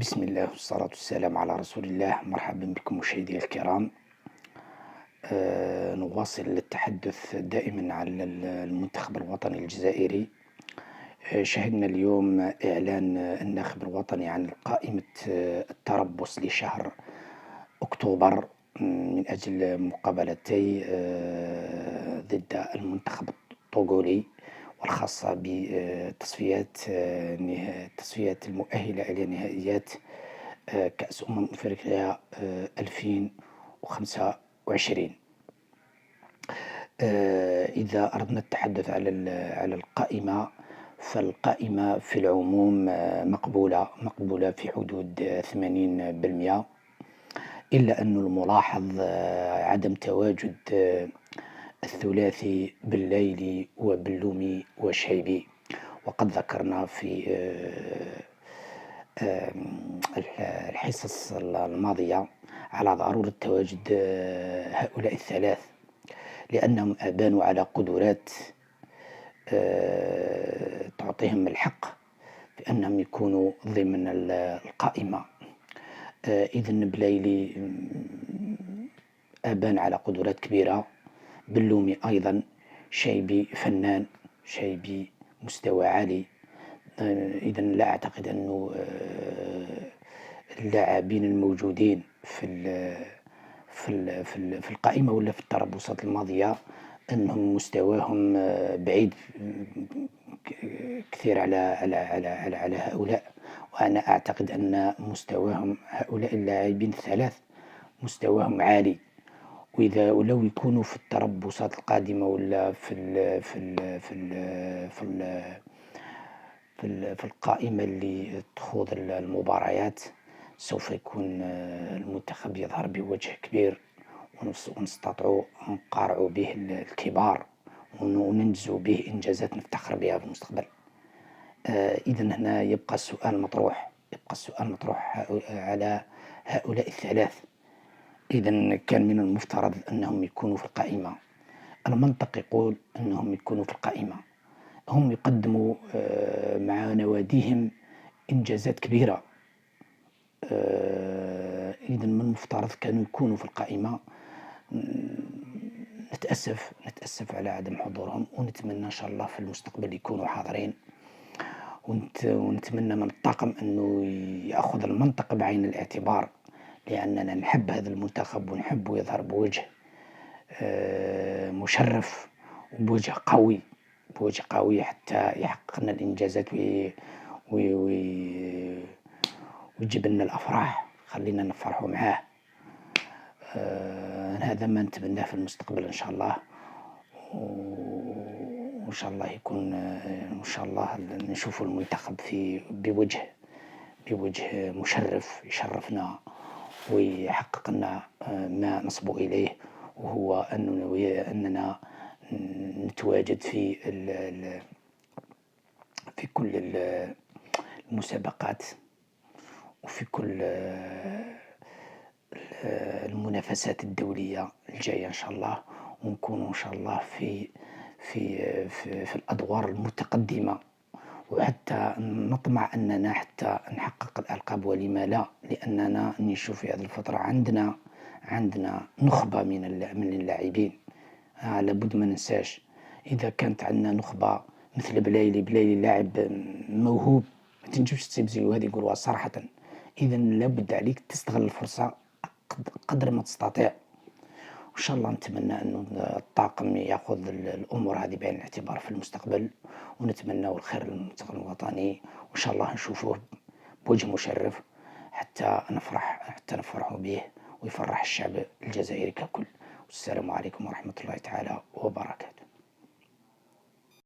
بسم الله والصلاة والسلام على رسول الله. مرحبا بكم مشاهدي الكرام. نواصل التحدث دائما عن المنتخب الوطني الجزائري. شهدنا اليوم إعلان الناخب الوطني عن قائمة التربص لشهر أكتوبر من أجل مقابلتي ضد المنتخب الطوغولي، والخاصة بتصفيات التصفيات المؤهلة إلى نهائيات كأس أفريقيا 2025. إذا أردنا التحدث على القائمة، فالقائمة في العموم مقبولة في حدود 80%، إلا أن الملاحظ عدم تواجد الثلاثي بالليلي وباللومي وشيبي. وقد ذكرنا في الحصص الماضية على ضرورة تواجد هؤلاء الثلاث، لأنهم أبانوا على قدرات تعطيهم الحق بأنهم يكونوا ضمن القائمة. إذن بلايلي أبان على قدرات كبيرة، باللومي أيضا، شيبي فنان، شيبي مستوى عالي. إذن لا أعتقد أن اللاعبين الموجودين في القائمة ولا في التربصات الماضية أنهم مستواهم بعيد كثير على هؤلاء. وأنا أعتقد أن مستواهم هؤلاء اللاعبين الثلاث مستواهم عالي، وإذا ولو يكونوا في التربصات القادمة ولا في القائمة اللي تخوض المباريات، سوف يكون المنتخب يظهر بوجه كبير، ونستطيع نقارع به الكبار وننجز به إنجازات نفتخر بها في المستقبل. إذن هنا يبقى السؤال مطروح على هؤلاء الثلاث. إذن كان من المفترض أنهم يكونوا في القائمة. المنطق يقول أنهم يكونوا في القائمة. هم يقدموا مع نواديهم إنجازات كبيرة، إذن من المفترض كانوا يكونوا في القائمة. نتأسف على عدم حضورهم، ونتمنى إن شاء الله في المستقبل يكونوا حاضرين، ونتمنى من الطاقم أنه يأخذ المنطق بعين الاعتبار، لأننا نحب هذا المنتخب ونحبه يظهر بوجه مشرف وبوجه قوي حتى يحقق لنا الإنجازات ويجيب لنا الأفراح. خلينا نفرحوا معاه. هذا ما نتمناه في المستقبل إن شاء الله، وإن شاء الله يكون إن شاء الله نشوف المنتخب بوجه مشرف يشرفنا ويحقق لنا ما نصبو إليه، وهو أننا نتواجد في كل المسابقات وفي كل المنافسات الدولية الجاية إن شاء الله، ونكون إن شاء الله في الأدوار المتقدمة، وحتى نطمع أننا حتى نحقق الألقاب. ولما لا؟ لأننا نشوف في هذه الفترة عندنا نخبة من اللاعبين. لابد ما ننساش، إذا كانت عندنا نخبة مثل بلايلي لاعب موهوب، ما تنجمش تسيبزيو هذه يقولوها صراحة. إذا لابد عليك تستغل الفرصة قدر ما تستطيع. وإن شاء الله نتمنى أن الطاقم يأخذ الأمور هذه بعين الاعتبار في المستقبل، ونتمنى الخير للمنتخب الوطني، وإن شاء الله نشوفه بوجه مشرف حتى نفرح به ويفرح الشعب الجزائري ككل. والسلام عليكم ورحمة الله تعالى وبركاته.